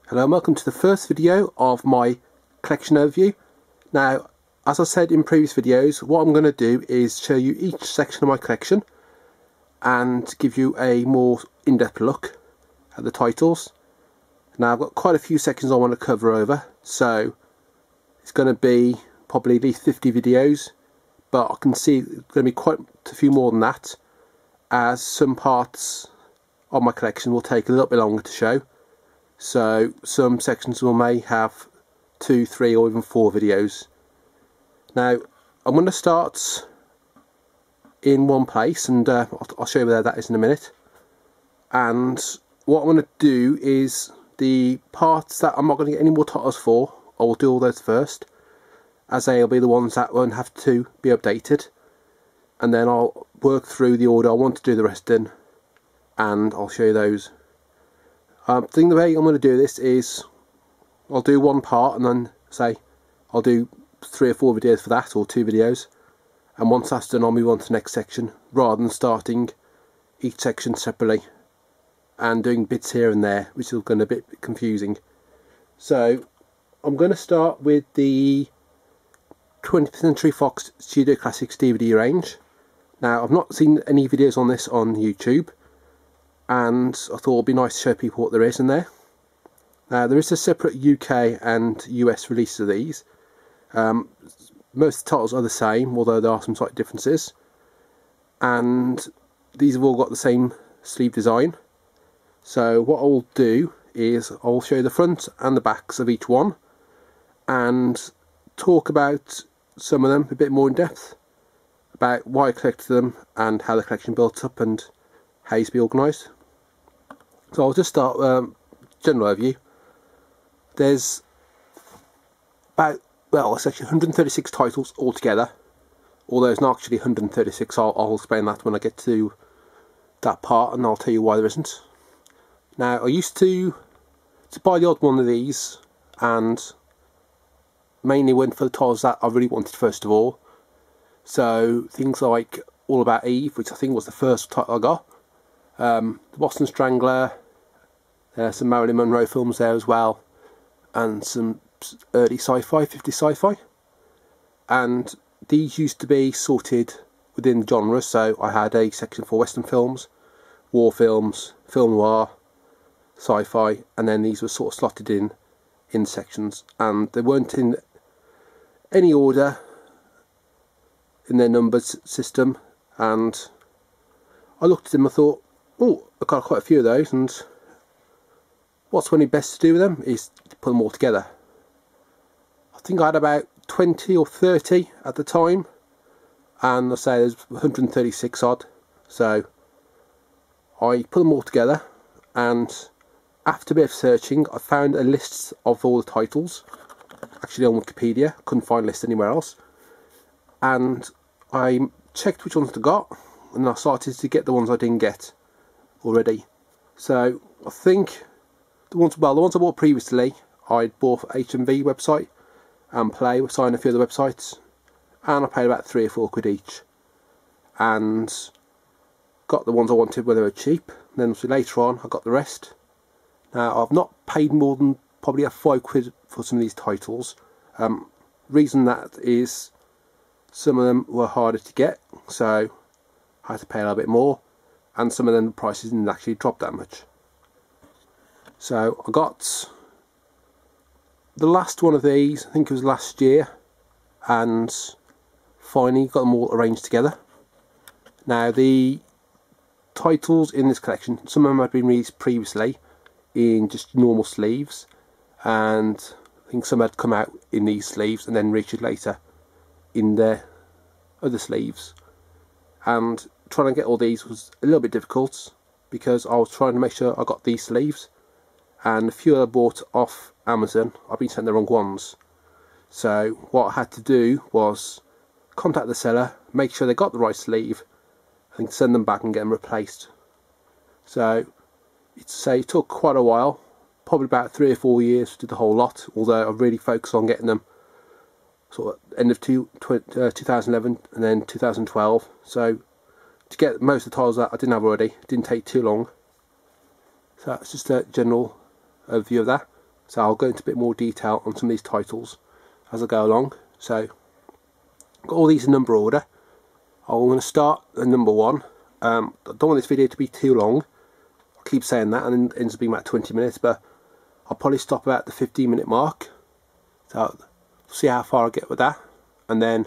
Hello and welcome to the first video of my collection overview. Now, as I said in previous videos, what I'm going to do is show you each section of my collection and give you a more in-depth look at the titles. Now, I've got quite a few sections I want to cover over, so it's going to be probably at least 50 videos, but I can see it's going to be quite a few more than that, as some parts of my collection will take a little bit longer to show. So some sections may have 2, 3 or even 4 videos. Now I'm going to start in one place, and I'll show you where that is in a minute. And what I'm going to do is the parts that I'm not going to get any more titles for, I will do all those first, as they'll be the ones that won't have to be updated. And then I'll work through the order I want to do the rest in, and I'll show you those. I think the way I'm going to do this is I'll do one part and then say I'll do 3 or 4 videos for that, or 2 videos, and once that's done I'll move on to the next section, rather than starting each section separately and doing bits here and there, which is going to be a bit confusing. So I'm going to start with the 20th Century Fox Studio Classics DVD range. Now, I've not seen any videos on this on YouTube, and I thought it would be nice to show people what there is in there. There is a separate UK and US release of these. Most of the titles are the same, although there are some slight differences. And these have all got the same sleeve design. So what I'll do is I'll show you the front and the backs of each one, and talk about some of them a bit more in depth, about why I collected them and how the collection built up and how it's be organised. So I'll just start general overview. There's about, well, it's actually 136 titles altogether, although it's not actually 136. I'll explain that when I get to that part, and I'll tell you why there isn't. Now, I used to buy the odd one of these, and mainly went for the titles that I really wanted first of all. So things like All About Eve, which I think was the first title I got. The Boston Strangler, some Marilyn Monroe films there as well, and some early sci-fi, 50s sci-fi. And these used to be sorted within genres, so I had a section for Western films, war films, film noir, sci-fi, and then these were sort of slotted in sections, and they weren't in any order in their numbers system. And I looked at them and thought, oh, I've got quite a few of those, and what's really best to do with them is to put them all together. I think I had about 20 or 30 at the time, and I say there's 136 odd, so I put them all together, and after a bit of searching I found a list of all the titles, actually on Wikipedia. Couldn't find a list anywhere else, and I checked which ones I got, and I started to get the ones I didn't get already. So I think the ones I bought previously, I'd bought HMV website and Play, signed a few other websites, and I paid about 3 or 4 quid each, and got the ones I wanted when they were cheap. And then later on I got the rest. Now, I've not paid more than probably a 5 quid for some of these titles. Reason that is some of them were harder to get, so I had to pay a little bit more, and some of them the prices didn't actually drop that much. So I got the last one of these, I think it was last year, and finally got them all arranged together. Now, the titles in this collection, some of them had been released previously in just normal sleeves, and I think some had come out in these sleeves and then reissued later in their other sleeves. And trying to get all these was a little bit difficult, because I was trying to make sure I got these sleeves, and a few I bought off Amazon, I've been sent the wrong ones. So what I had to do was contact the seller, make sure they got the right sleeve, and send them back and get them replaced. So it took quite a while, probably about 3 or 4 years to do the whole lot, although I really focused on getting them sort of end of 2011 and then 2012. So to get most of the titles that I didn't have already, it didn't take too long. So that's just a general overview of that. so I'll go into a bit more detail on some of these titles as I go along. So I've got all these in number order. I'm going to start at number 1. I don't want this video to be too long. I keep saying that, and it ends up being about 20 minutes, but I'll probably stop about the 15-minute mark. So see how far I get with that, and then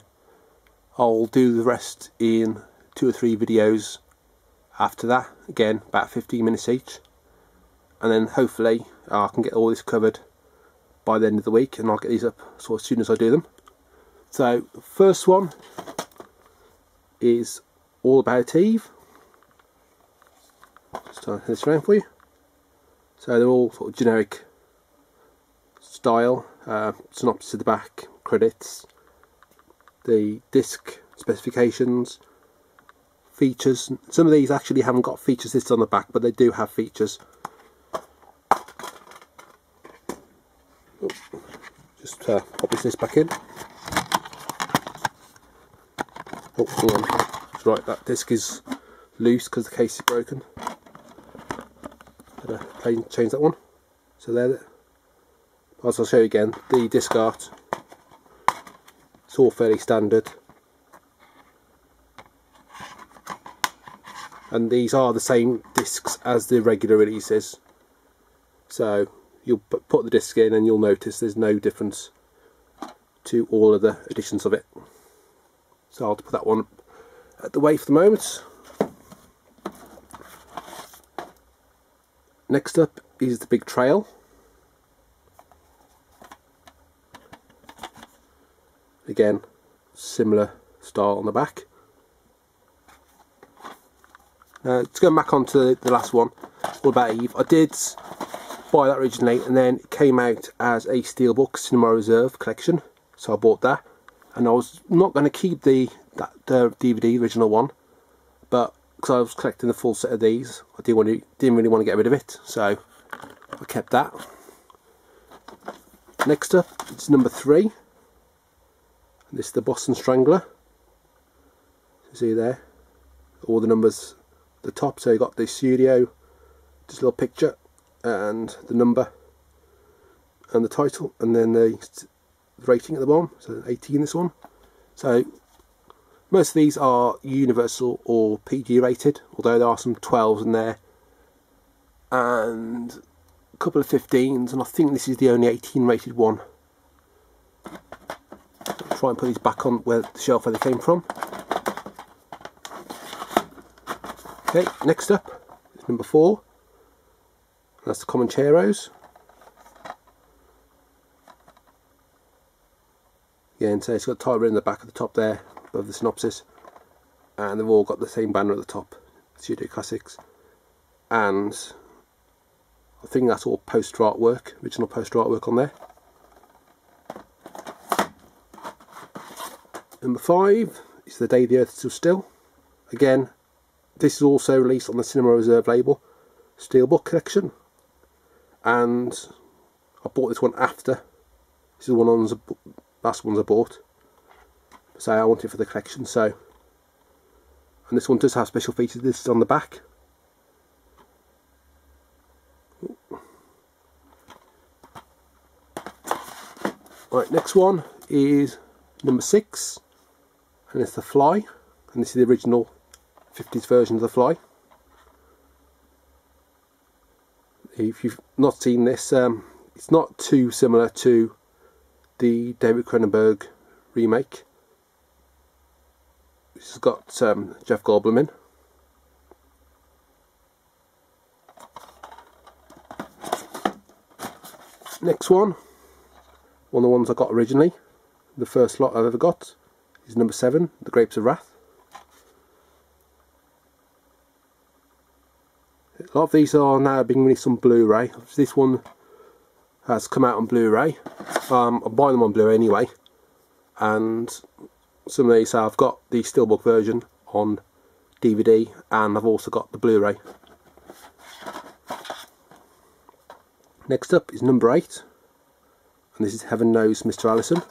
I'll do the rest in 2 or 3 videos after that, again about 15 minutes each, and then hopefully I can get all this covered by the end of the week, and I'll get these up sort of as soon as I do them. So first one is All About Eve. Just turn this around for you. So they're all sort of generic style, synopsis at the back, credits, the disc specifications, features. Some of these actually haven't got features listed on the back, but they do have features. Just pop this back in. Oh, hang on. That's right, that disc is loose because the case is broken. Better change that one. So there. As I'll show you again, the disc art, it's all fairly standard, and these are the same discs as the regular releases, so you'll put the disc in and you'll notice there's no difference to all of the editions of it. So I'll put that one at the way for the moment. Next up is The Big Trail. Again, similar style on the back. To go back onto the last one, All About Eve, I did buy that originally, and then it came out as a Steelbook Cinema Reserve collection, so I bought that, and I was not going to keep the DVD original one, but because I was collecting the full set of these, I didn't really want to get rid of it, so I kept that. Next up, it's number 3. This is the Boston Strangler. You see there, all the numbers at the top. So you got the studio, just a little picture, and the number, and the title, and then the rating at the bottom. So 18, this one. So most of these are Universal or PG rated, although there are some 12s in there, and a couple of 15s, and I think this is the only 18 rated one. Try and put these back on the shelf where they came from. Okay, next up is number 4. That's the Comancheros. Again, so it's got a title in the back at the top there, above the synopsis, and they've all got the same banner at the top, Studio Classics, and I think that's all poster artwork, original poster artwork on there. Number 5 is The Day the Earth Stood Still. Again, this is also released on the Cinema Reserve label, Steelbook collection, and I bought this one after. This is the last ones I bought, so I want it for the collection. So, and this one does have special features. This is on the back. Right, next one is number 6. And it's The Fly, and this is the original 50s version of The Fly. If you've not seen this, it's not too similar to the David Cronenberg remake. This has got Jeff Goldblum in. Next one of the ones I got originally, the first lot I've ever got, is number 7, The Grapes of Wrath. A lot of these are now being released on Blu-ray. This one has come out on Blu-ray. I'm buying them on Blu-ray anyway, and some of these I've got the Steelbook version on DVD, and I've also got the Blu-ray. Next up is number 8, and this is Heaven Knows Mr. Allison.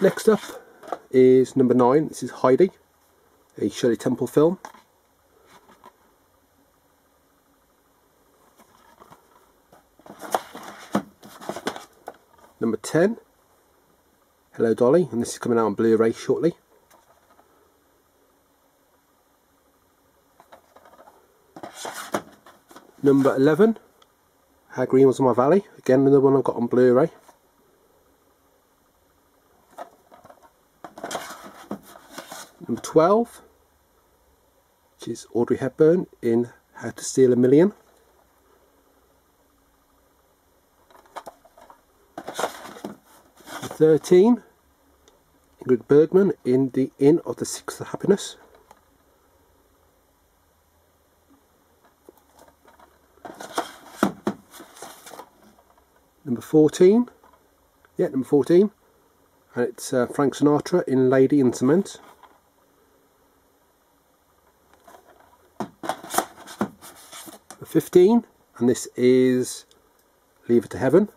Next up is number 9. This is Heidi, a Shirley Temple film. Number 10, Hello Dolly, and this is coming out on Blu-ray shortly. Number 11, How Green Was My Valley, again another one I've got on Blu-ray. Number 12, which is Audrey Hepburn in How to Steal a Million. Number 13, Ingrid Bergman in The Inn of the Sixth of Happiness. Number 14, number 14, and it's Frank Sinatra in Lady in Cement. Number 15, and this is Leave It to Heaven.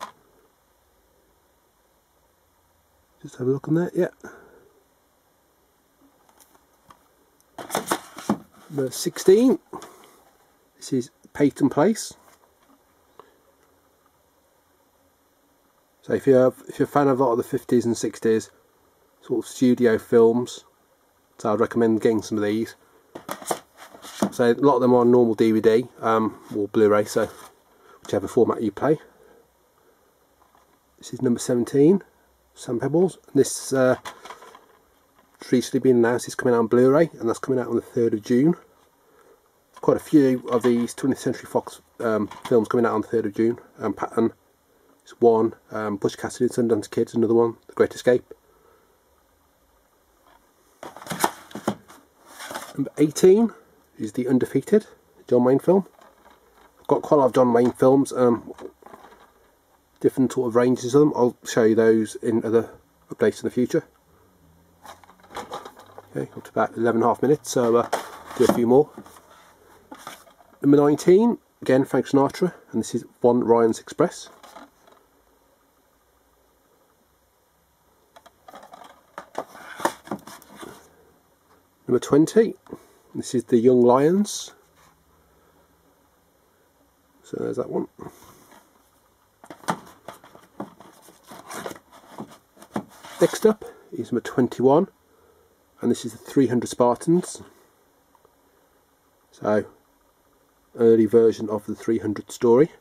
Just have a look on that, yeah. Number 16, this is Peyton Place. So if you're a fan of a lot of the 50s and 60s sort of studio films, so I'd recommend getting some of these. So a lot of them are on normal DVD or Blu-ray, so whichever format you play. This is number 17, Sand Pebbles. This has recently been announced it's coming out on Blu-ray, and that's coming out on the 3rd of June. Quite a few of these 20th Century Fox films coming out on the 3rd of June. Patton is one, Butch Cassidy and Sundance Kid is another one, The Great Escape. Number 18 is The Undefeated, John Wayne film. I've got quite a lot of John Wayne films, different sort of ranges of them. I'll show you those in other updates in the future. Okay, up to about 11.5 minutes, so do a few more. Number 19, again Frank Sinatra, and this is Von Ryan's Express. Number 20, this is The Young Lions. So there's that one. Next up is number 21, and this is The 300 Spartans. So, early version of the 300 story.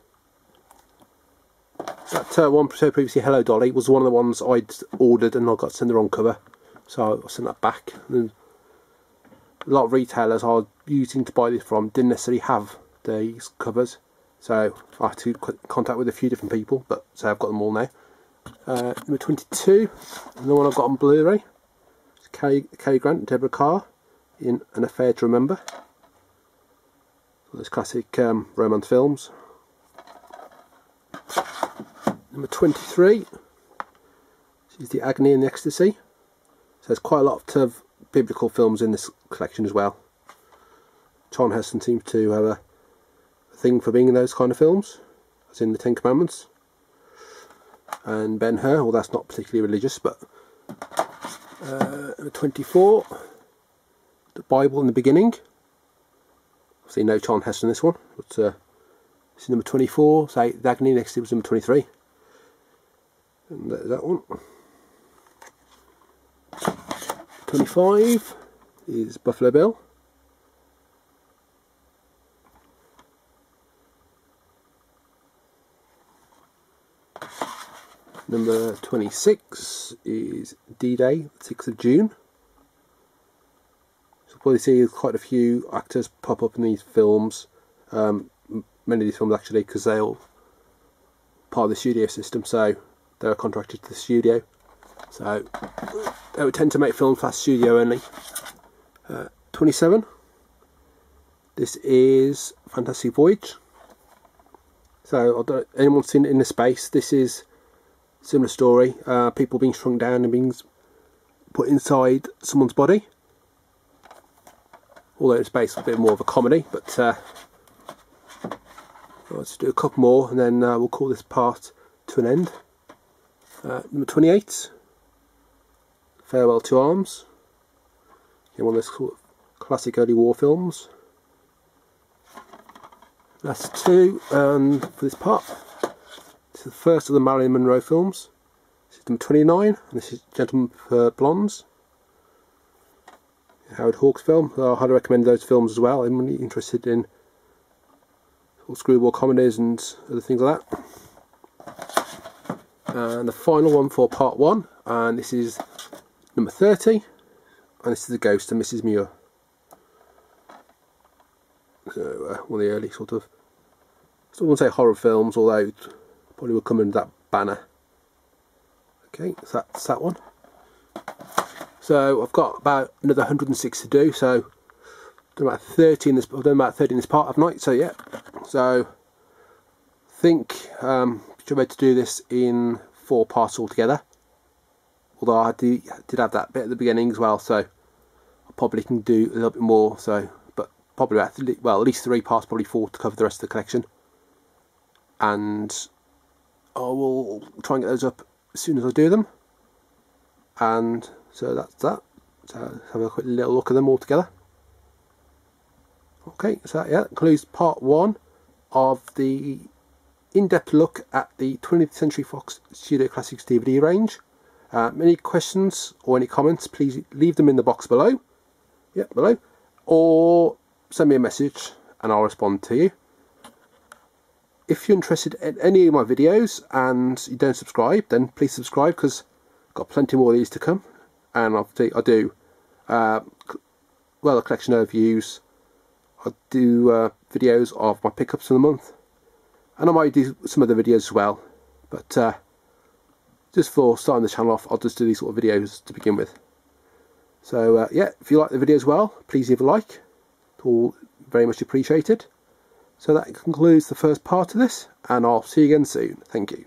That one previously, Hello Dolly, was one of the ones I'd ordered and I got sent the wrong cover, so I sent that back. And a lot of retailers I was using to buy this from didn't necessarily have these covers, so I had to contact with a few different people, but so I've got them all now. Number 22, the one I've got on Blu-ray, Cary Grant and Deborah Carr in An Affair to Remember. Those classic romance films. Number 23, this is The Agony and the Ecstasy. So there's quite a lot of biblical films in this collection as well. Charlton Heston seems to have a thing for being in those kind of films, as in the Ten Commandments. And Ben-Hur, well that's not particularly religious, but 24, The Bible in the Beginning. Obviously no Charlton Heston in this one, but this is number 24, so The Agony next was number 23. And there's that one. 25 is Buffalo Bill. Number 26 is D-Day, 6th of June. So you'll probably see quite a few actors pop up in these films. Many of these films actually, because they're all part of the studio system, so they're contracted to the studio. So they would tend to make films fast studio only. 27. This is Fantastic Voyage. So I don't know, anyone's seen it in the space? This is a similar story. People being shrunk down and being put inside someone's body. Although in space, a bit more of a comedy. But let's do a couple more, and then we'll call this part to an end. Number 28. Farewell to Arms. Yeah, one of those sort of classic early war films. That's 2, and for this part, this is the first of the Marilyn Monroe films. This is number 29, and this is Gentlemen for Blondes. Howard Hawks film. I highly recommend those films as well. I'm really interested in screwball comedies and other things like that. And the final one for part 1, and this is number 30, and this is The Ghost of Mrs. Muir. So one of the early sort of, I wouldn't say horror films, although it probably would come under that banner. Okay, so that's that one. So I've got about another 106 to do, so I've done about 30 in this, I've done about 30 in this part of night, so yeah. So I think I should be able to do this in 4 parts altogether. Although I did have that bit at the beginning as well, so I probably can do a little bit more, so but probably about, well, at least 3 parts, probably 4 to cover the rest of the collection. And I will try and get those up as soon as I do them. And so that's that. So let's have a quick little look at them all together. Okay, so yeah, that concludes part 1 of the in-depth look at the 20th Century Fox Studio Classics DVD range. Any questions or any comments, please leave them in the box below. Yeah, below. Or send me a message and I'll respond to you. If you're interested in any of my videos and you don't subscribe, then please subscribe, because I've got plenty more of these to come. And I do well, a collection overviews. I do videos of my pickups for the month, and I might do some other videos as well. But just for starting the channel off, I'll just do these sort of videos to begin with. So yeah, if you like the video as well, please leave a like. It's all very much appreciated. So that concludes the first part of this, and I'll see you again soon. Thank you.